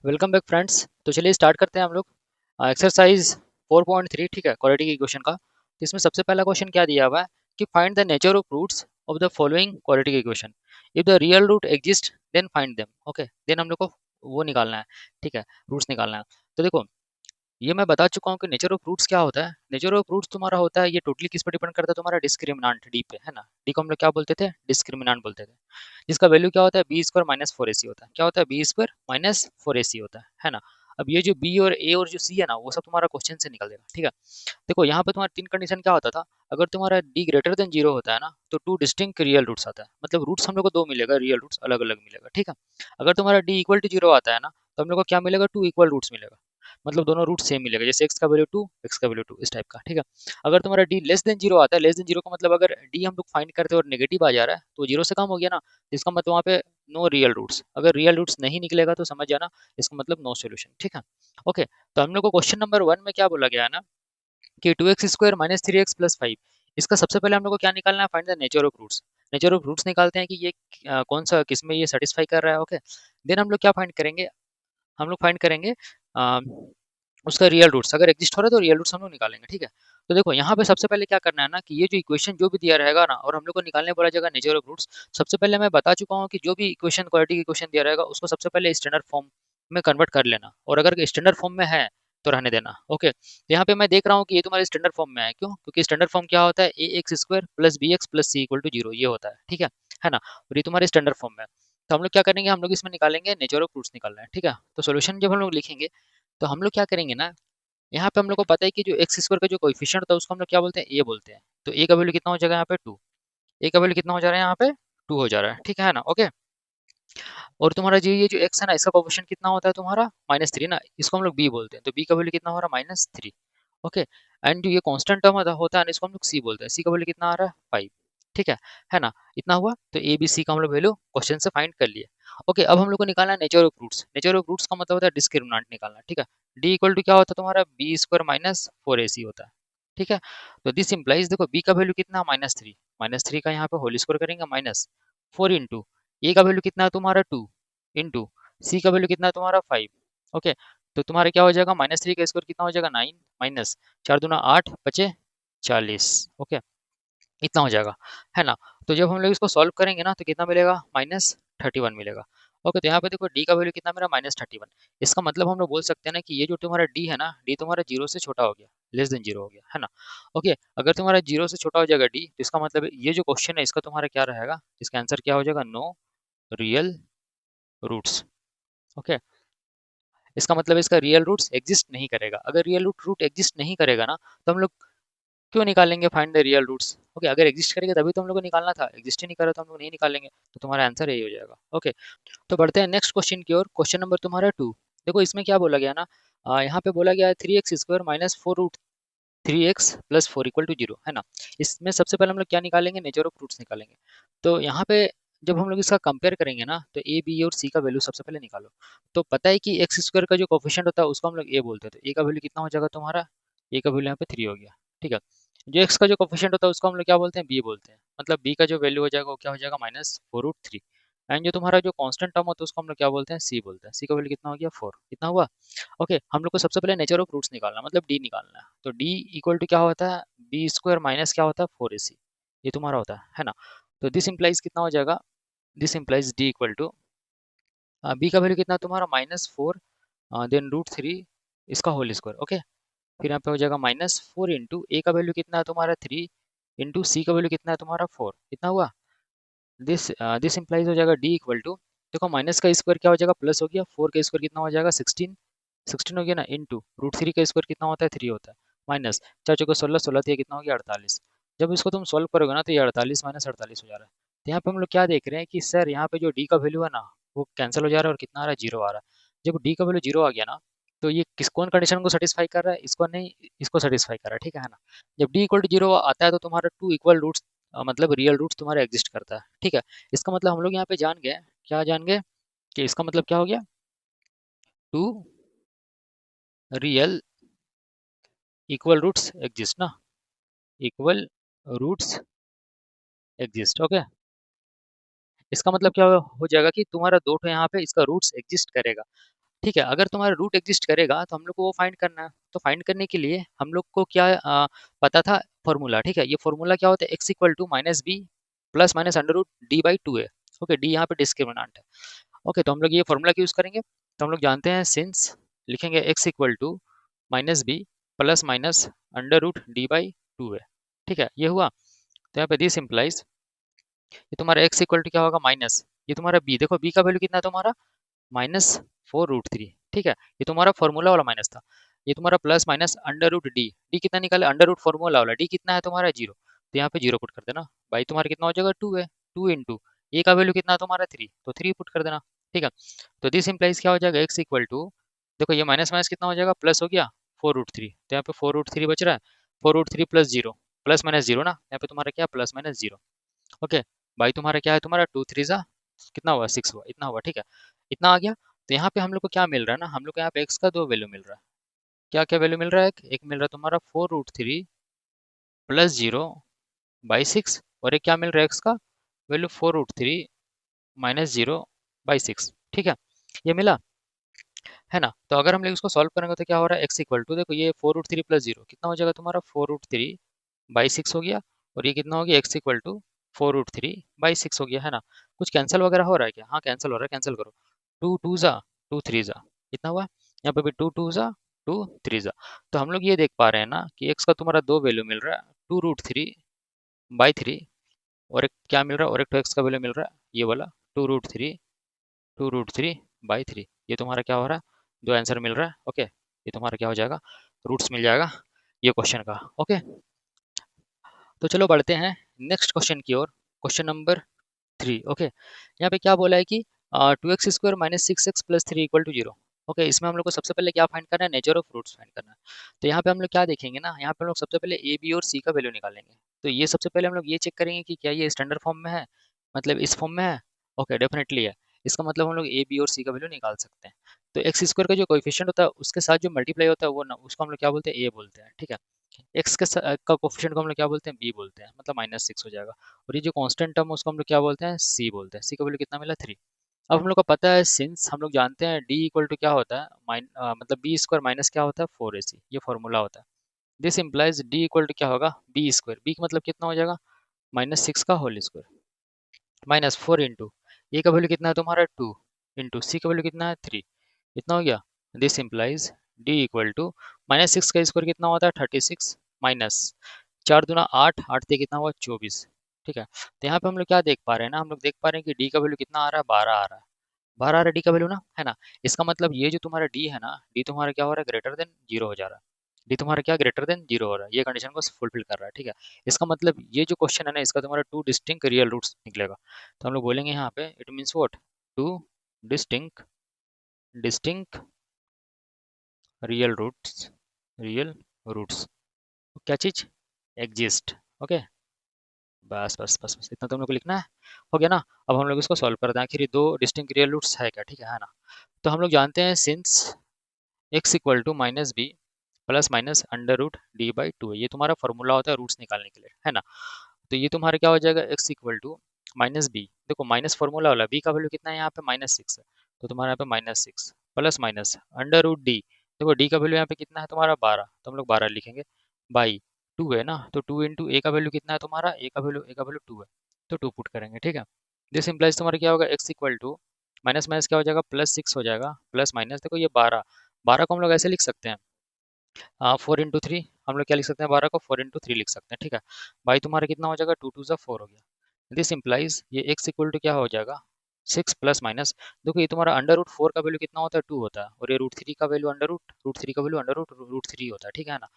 Welcome back friends. तो चलिए start करते हैं हम लोग एक्सरसाइज 4.3। ठीक है, क्वाड्रेटिक इक्वेशन का। तो इसमें सबसे पहला क्वेश्चन क्या दिया हुआ है कि find the nature of roots of the following quadratic equation. If the real root exist then find them. Okay, then हम लोग को वो निकालना है। ठीक है, रूट्स निकालना है। तो देखो, ये मैं बता चुका हूँ कि नेचर ऑफ रूट्स क्या होता है। नेचर ऑफ रूट्स तुम्हारा होता है, ये टोटली किस पर डिपेंड करता है, तुम्हारा डिस्क्रिमिनांट डी पे, है ना। डी को हम लोग क्या बोलते थे, डिस्क्रिमिनांट बोलते थे। जिसका वैल्यू क्या होता है, बी स्क्वायर माइनस फोर ए सी होता है। क्या होता है, बी स्क्वायर माइनस फोर ए सी होता है ना। अब ये जो बी और ए और जो सी है ना, वो सब तुम्हारा क्वेश्चन से निकल देगा। ठीक है, देखो यहाँ पे तुम्हारा तीन कंडीशन क्या होता था। अगर तुम्हारा डी ग्रेटर देन जीरो होता है ना, तो टू डिस्टिंक्ट रियल रूट्स आता है। मतलब रूट्स हम लोग को दो मिलेगा, रियल रूट्स अलग अलग मिलेगा। ठीक है, अगर तुम्हारा डी इक्वल टू जीरो आता है ना, तो हम लोग को क्या मिलेगा, टू इक्वल रूट्स मिलेगा। मतलब दोनों रूट सेम मिलेगा, जैसे एक्स का वैल्यू टू, एक्स का वैल्यू टू, इस टाइप का। ठीक है, अगर तुम्हारा डी लेस देन जीरो आता है, लेस देन जीरो का मतलब अगर डी हम लोग फाइंड करते हैं और नेगेटिव आ जा रहा है, तो जीरो से कम हो गया ना, इसका मतलब वहाँ पे नो रियल रूट्स। अगर रियल रूट्स नहीं निकलेगा तो समझ जाना इसका मतलब नो सोल्यूशन। ठीक है, ओके। तो हम लोग को क्वेश्चन नंबर वन में क्या बोला गया है ना, कि two x square minus three x plus five. इसका सबसे पहले हम लोग को क्या निकालना है, find the nature of roots. Nature of roots निकालते हैं कि ये कौन सा किस में ये सेटिस्फाई कर रहा है। ओके, देन हम लोग क्या फाइंड करेंगे, हम लोग फाइंड करेंगे अ, उसका रियल रूट्स। अगर एग्जिस्ट हो रहा है तो रियल रूट्स हम लोग निकालेंगे। ठीक है, तो देखो यहाँ पे सबसे पहले क्या करना है ना, कि ये जो इक्वेशन जो भी दिया रहेगा ना, और हम लोग को निकालने बोला जाएगा नेचर ऑफ रूट्स। सबसे पहले मैं बता चुका हूँ कि जो भी इक्वेशन क्वाड्रेटिक इक्वेशन दिया रहेगा उसको सबसे पहले स्टैंडर्ड फॉर्म में कन्वर्ट कर लेना, और अगर स्टैंडर्ड फॉर्म में है तो रहने देना। ओके, यहाँ पे मैं देख रहा हूँ कि ये तुम्हारे स्टैंडर्ड फॉर्म में है। क्यों? क्योंकि स्टैंडर्ड फॉर्म क्या होता है, a x square plus b x plus c equal to zero, ये होता है। ठीक है ना। और ये तुम्हारे स्टैंडर्ड फॉर्म में है। तो हम लोग क्या करेंगे, हम लोग इसमें निकालेंगे नेचर ऑफ रूट्स निकालना है। ठीक है, तो सोल्यूशन जब हम लोग लिखेंगे तो हम लोग क्या करेंगे ना, यहाँ पे हम लोग को पता है कि जो एक्स स्क्वायर का जो कोएफिशिएंट होता है उसको हम लोग क्या बोलते हैं, ए बोलते हैं। तो ए का वैल्यू कितना हो जाएगा यहाँ पे, टू। ए का वैल्यू कितना हो जा रहा है यहाँ पे, टू हो जा रहा है। ठीक है ना, ओके। और तुम्हारा जो ये जो एक्स है ना, इसका कोएफिशिएंट कितना होता है तुम्हारा, माइनस थ्री ना, इसको हम लोग बी बोलते हैं। तो बी का वैल्यू कितना हो रहा है, माइनस थ्री। ओके, एंड जो ये कांस्टेंट टर्म होता है ना, इसको हम लोग सी बोलते हैं। सी का वैल्यू कितना आ रहा है, फाइव। ठीक है ना। इतना हुआ, तो ए बी सी का हम लोग वैल्यू क्वेश्चन से फाइंड कर लिए। ओके, अब हम लोग को निकालना है nature of roots. Nature of roots का मतलब होता है डिस्क्रिमिनेंट निकालना। ठीक है, डी इक्वल टू क्या होता है तुम्हारा, बी स्क्वायर माइनस फोर ए सी होता है। ठीक है, तो दिस इंप्लाइज, देखो बी का वैल्यू कितना, माइनस थ्री। माइनस थ्री का यहाँ पे होल स्क्वायर करेंगे, माइनस फोर इंटू ए का वैल्यू कितना है तुम्हारा, टू, इंटू सी का वैल्यू कितना है तुम्हारा, फाइव। ओके, तो तुम्हारा क्या हो जाएगा, माइनस थ्री का स्क्वायर कितना हो जाएगा, नाइन, माइनस चार दूना आठ, बचे चालीस। ओके, इतना हो जाएगा, है ना। तो जब हम लोग इसको सॉल्व करेंगे ना, तो कितना मिलेगा, माइनस थर्टी वन मिलेगा। ओके, तो यहाँ पे देखो डी का वैल्यू कितना मेरा, माइनस थर्टी वन। इसका मतलब हम लोग बोल सकते हैं ना कि ये जो तुम्हारा डी है ना, डी तुम्हारा जीरो से छोटा हो गया, लेस देन जीरो हो गया, है ना। ओके, अगर तुम्हारा जीरो से छोटा हो जाएगा डी, तो इसका मतलब ये जो क्वेश्चन है इसका तुम्हारा क्या रहेगा, इसका आंसर क्या हो जाएगा, नो रियल रूट्स। ओके, इसका मतलब इसका रियल रूट्स एग्जिस्ट नहीं करेगा। अगर रियल रूट एग्जिस्ट नहीं करेगा ना, तो हम लोग क्यों निकालेंगे find the real roots. Okay, अगर एग्जिस्ट करेगा तभी तो हम लोग को निकालना था, एग्जिस्ट ही नहीं करे तो हम लोग नहीं निकालेंगे। तो तुम्हारा आंसर यही हो जाएगा। ओके, तो बढ़ते हैं नेक्स्ट क्वेश्चन की ओर। क्वेश्चन नंबर तुम्हारा टू। देखो इसमें क्या बोला गया ना, यहाँ पे बोला गया है three x square minus four root three x plus four equal to zero, है ना। इसमें सबसे पहले हम लोग क्या निकालेंगे, नेचर ऑफ रूट्स निकालेंगे। तो यहाँ पे जब हम लोग इसका कंपेयर करेंगे ना, तो ए बी और सी का वैल्यू सबसे पहले निकालो। तो पता है कि एक्स स्क्वायर का जो कोफिशिएंट होता है उसको हम लोग ए बोलते हैं। तो ए का वैल्यू कितना हो जाएगा तुम्हारा, ए का वैल्यू यहाँ पे थ्री हो गया। ठीक है, जो एक्स का जो कोफिशिएंट होता है उसको हम लोग क्या बोलते हैं, बी बोलते हैं। मतलब बी का जो वैल्यू हो जाएगा वो क्या हो जाएगा, minus four root three. And जो तुम्हारा जो कांस्टेंट टर्म होता है उसको हम लोग क्या बोलते हैं, सी बोलते हैं। सी का वैल्यू कितना हो गया, फोर। कितना हुआ। ओके, हम लोग को सबसे पहले नेचर ऑफ रूट्स निकालना, मतलब डी निकालना है। तो डी इक्वल टू क्या होता है, बी स्क्वायर माइनस क्या होता है, फोर ए सी, ये तुम्हारा होता है ना। तो दिस इंप्लाइज कितना हो जाएगा, this implies d equal to b का वैल्यू कितना तुम्हारा, minus four, then root three, इसका होल स्क्वायर। ओके, फिर यहाँ पे हो जाएगा माइनस फोर इंटू ए का वैल्यू कितना है तुम्हारा, थ्री, इंटू सी का वैल्यू कितना है तुम्हारा, फोर। कितना हुआ, दिस इंप्लाइज हो जाएगा डी इक्वल टू, देखो माइनस का स्क्वायर क्या हो जाएगा, प्लस हो गया, फोर का स्क्वायर कितना हो जाएगा, सिक्सटीन, सिक्सटीन हो गया ना, इंटू रूट थ्री का स्क्वायर कितना होता है, थ्री होता है, माइनस चार चौको सोलह, सोलह तो ये कितना हो गया, अड़तालीस। जब इसको तुम सॉल्व करोगे ना, तो ये अड़तालीस माइनस अड़तालीस हो जा रहा है। तो यहाँ पे हम लोग क्या देख रहे हैं कि सर यहाँ पे जो डी का वैल्यू है ना, वो कैंसिल हो जा रहा है और कितना आ रहा है, जीरो आ रहा है। जब डी का वैल्यू जीरो आ गया ना, तो ये किस कौन कंडीशन को सेटिस्फाई कर रहा है, इसको नहीं, इसको सेटिस्फाई कर रहा है। ठीक है ना। जब डी इक्वल टू जीरो आता है तो तुम्हारा टू इक्वल रूट्स, मतलब रियल रूट्स तुम्हारा एग्जिस्ट करता है। ठीक है, इसका मतलब हम लोग यहाँ पे जान गए, क्या जान गए, कि इसका मतलब क्या हो गया, two real equal roots exist ना, इक्वल रूट्स एग्जिस्ट। ओके, इसका मतलब क्या हो जाएगा कि तुम्हारा दो ठो यहाँ पे इसका रूट्स एग्जिस्ट करेगा। ठीक है। अगर तुम्हारा रूट एग्जिस्ट करेगा तो हम लोग को वो फाइंड करना है। तो फाइंड करने के लिए हम लोग को क्या पता था फॉर्मूला, ठीक है। ये फॉर्मूला क्या होता है, x equal to minus b plus minus under root d by two है। ओके, डी यहाँ पे डिस्क्रिमिनेंट है। ओके, तो हम लोग ये फॉर्मूला यूज करेंगे। तो हम लोग जानते हैं सिंस, लिखेंगे x equal to minus b plus minus under root d by two है। ठीक है, ये हुआ। तो यहाँ पे दिस इम्प्लाइज, ये तुम्हारा एक्स इक्वल टू क्या होगा माइनस, ये तुम्हारा बी, देखो बी का वैल्यू कितना है तुम्हारा माइनस 4√3। ठीक है, ये तुम्हारा फॉर्मूला वाला माइनस था। ये तुम्हारा plus minus under root d, d कितना निकाले, अंडर रूट फॉर्मूला वाला डी कितना है तुम्हारा 0, तो यहाँ पे 0 पुट कर देना। भाई तुम्हारा कितना हो जाएगा 2 है, 2 इंटू ए का वैल्यू कितना है तुम्हारा 3, तो 3 पुट कर देना। ठीक है, तो दिस इंप्लाइज क्या हो जाएगा, एक्स इक्वल टू, देखो ये माइनस माइनस कितना हो जाएगा प्लस हो गया 4√3, तो यहाँ पे 4√3 बच रहा है, 4√3 plus zero, plus minus zero ना, यहाँ पे तुम्हारा क्या प्लस माइनस जीरो। ओके, भाई तुम्हारा क्या है, तुम्हारा 2 3 जा कितना हुआ 6 हुआ, इतना हुआ। ठीक है, इतना आ गया। तो यहाँ पे हम लोग को क्या मिल रहा है ना, हम लोग को यहाँ पे एक्स का दो वैल्यू मिल रहा है। क्या क्या वैल्यू मिल रहा है, एक मिल रहा है तुम्हारा 4√3 प्लस जीरो बाई 6, और एक क्या मिल रहा है एक्स का वैल्यू 4√3 माइनस जीरो बाई 6। ठीक है, ये मिला है ना। तो अगर हम लोग इसको सॉल्व करेंगे तो क्या हो रहा है, एक्स इक्वल टू, देखो ये 4√3 प्लस जीरो कितना हो जाएगा तुम्हारा 4√3 बाई 6 हो गया, और ये कितना हो गया एक्स इक्वल टू 4√3 बाई 6 हो गया, है ना। कुछ कैंसिल वगैरह हो रहा है क्या, हाँ कैंसिल हो रहा है, कैंसिल करो। 2 2 जा 2 3 जा, इतना हुआ। यहाँ पे भी 2 2 जा 2 3 जा। तो हम लोग ये देख पा रहे हैं ना कि एक्स का तुम्हारा दो वैल्यू मिल रहा है, 2√3 बाई 3, और एक क्या मिल रहा है, और एक तो एक्स का वैल्यू मिल रहा है ये वाला 2√3 बाई 3। ये तुम्हारा क्या हो रहा है, दो आंसर मिल रहा है। ओके, ये तुम्हारा क्या हो जाएगा, रूट्स मिल जाएगा ये क्वेश्चन का। ओके, तो चलो बढ़ते हैं नेक्स्ट क्वेश्चन की ओर, क्वेश्चन नंबर 3। ओके, यहाँ पे क्या बोला है कि 2x² minus 6x plus 3 equal to 0। Okay, इसमें हम लोग को सबसे पहले क्या फाइंड करना है, नेचर ऑफ रूट्स फाइंड करना है। तो यहाँ पे हम लोग क्या देखेंगे ना, यहाँ पे हम लोग सबसे पहले ए बी और सी का वैल्यू निकालेंगे। तो ये सबसे पहले हम लोग ये चेक करेंगे कि क्या ये स्टैंडर्ड फॉर्म में है, मतलब इस फॉर्म में है। ओके, डेफिनेटली है। इसका मतलब हम लोग ए बी और सी का वैल्यू निकाल सकते हैं। तो x² का जो कोएफिशिएंट होता है उसके साथ जो मल्टीप्लाई होता है वो ना, उसको हम लोग क्या बोलते हैं, ए बोलते हैं। ठीक है, एक्स का कोफिशिएंट को हम लोग क्या बोलते हैं, बी बोलते हैं, मतलब -6 हो जाएगा। और ये जो कांस्टेंट टर्म उसको हम लोग क्या बोलते हैं, सी बोलते हैं। सी का वैल्यू कितना मिला 3। अब हम लोग को पता है सिंस हम लोग जानते हैं डी इक्वल टू क्या होता है, मतलब बी² माइनस क्या होता है 4ac, ये फॉर्मूला होता है। This implies d equal to क्या होगा, बी², बी का मतलब कितना हो जाएगा -6 का होल स्क्वायर माइनस 4 इंटू ए का वैल्यू कितना है तुम्हारा 2 इंटू सी का वैल्यू कितना है 3, इतना हो गया। This implies d equal to -6 का स्क्वायर कितना होता है 36 माइनस 4 दूना 8, 8 से कितना हुआ 24। ठीक है, तो यहाँ पे हम लोग क्या देख पा रहे हैं ना, हम लोग देख पा रहे हैं कि डी का वैल्यू कितना आ रहा है 12 आ रहा है, 12 आ रहा है डी का वैल्यू ना, है ना। इसका मतलब ये जो तुम्हारा डी है ना, डी तुम्हारा क्या हो रहा है ग्रेटर देन जीरो हो जा रहा है, डी तुम्हारा क्या ग्रेटर देन जीरो हो रहा है, ये कंडीशन को फुलफिल कर रहा है। ठीक है, इसका मतलब ये जो क्वेश्चन है ना, इसका तुम्हारा टू डिस्टिंक्ट रियल रूट्स निकलेगा। तो हम लोग बोलेंगे यहाँ पे it means what, two distinct distinct real roots, real roots क्या चीज एग्जिस्ट। ओके, बस बस बस बस इतना तुम लोग को लिखना है, हो गया ना। अब हम लोग इसको सॉल्व करते हैं, आखिर ये दो डिस्टिंक्ट रियल रूट्स है क्या, ठीक है ना। तो हम लोग जानते हैं since x equal to minus b plus minus under root d by two है, ये तुम्हारा फॉर्मूला होता है रूट्स निकालने के लिए, है ना। तो ये तुम्हारा क्या हो जाएगा, x equal to minus b, देखो माइनस फॉर्मूला वाला बी का वैल्यू कितना है यहाँ पे -6 है, तो तुम्हारा यहाँ पे -6 plus minus under root d, देखो डी का वैल्यू यहाँ पे कितना है तुम्हारा 12, तो हम लोग 12 लिखेंगे बाई 2 है ना, तो 2 इंटू ए का वैल्यू कितना है तुम्हारा, ए का वैल्यू 2 है, तो 2 पुट करेंगे। ठीक है, दिस इम्प्लाइज तुम्हारा क्या होगा, x equal to minus minus क्या हो जाएगा +6 हो जाएगा, प्लस माइनस देखो ये 12, 12 को हम लोग ऐसे लिख सकते हैं, 4 इंटू 3, हम लोग क्या लिख सकते हैं 12 को 4 इंटू 3 लिख सकते हैं। ठीक है, भाई तुम्हारा कितना हो जाएगा 2 2 ज़ा 4 हो गया। दिस इंप्लाइज ये एक्स इक्वल टू क्या हो जाएगा 6 प्लस माइनस, देखो ये तुम्हारा अंडर रूट 4 का वैल्यू कितना होता है 2 होता है, और ये रूट 3 का वैल्यू अंडर रूट 3 का वैल्यू अंडर रूट 3 होता है। ठीक है ना,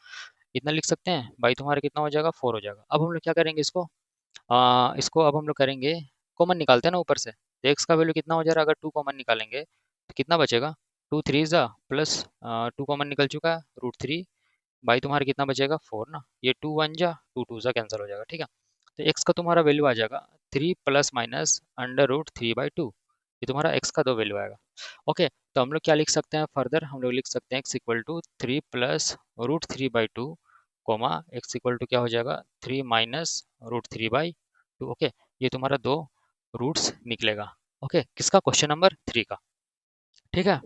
इतना लिख सकते हैं। भाई तुम्हारा कितना हो जाएगा 4 हो जाएगा। अब हम लोग क्या करेंगे इसको, इसको अब हम लोग करेंगे कॉमन निकालते हैं ना ऊपर से, तो एक्स का वैल्यू कितना हो जाएगा, अगर 2 कॉमन निकालेंगे तो कितना बचेगा, 2 3 ज़ा प्लस 2 कॉमन निकल चुका है √3, भाई तुम्हारा कितना बचेगा 4 ना, ये 2 1 जा 2 2 जा कैंसिल हो जाएगा। ठीक है, तो एक्स का तुम्हारा वैल्यू आ जाएगा 3 प्लस माइनस अंडर रूट 3/2, ये तुम्हारा एक्स का दो वैल्यू आएगा। ओके, तो हम लोग क्या लिख सकते हैं फर्दर, हम लोग लिख सकते हैं x equal to 3 plus √3/2 comma x equal to क्या हो जाएगा 3 माइनस √3/2। ओके, ये तुम्हारा दो रूट्स निकलेगा। ओके, किसका, क्वेश्चन नंबर 3 का। ठीक है,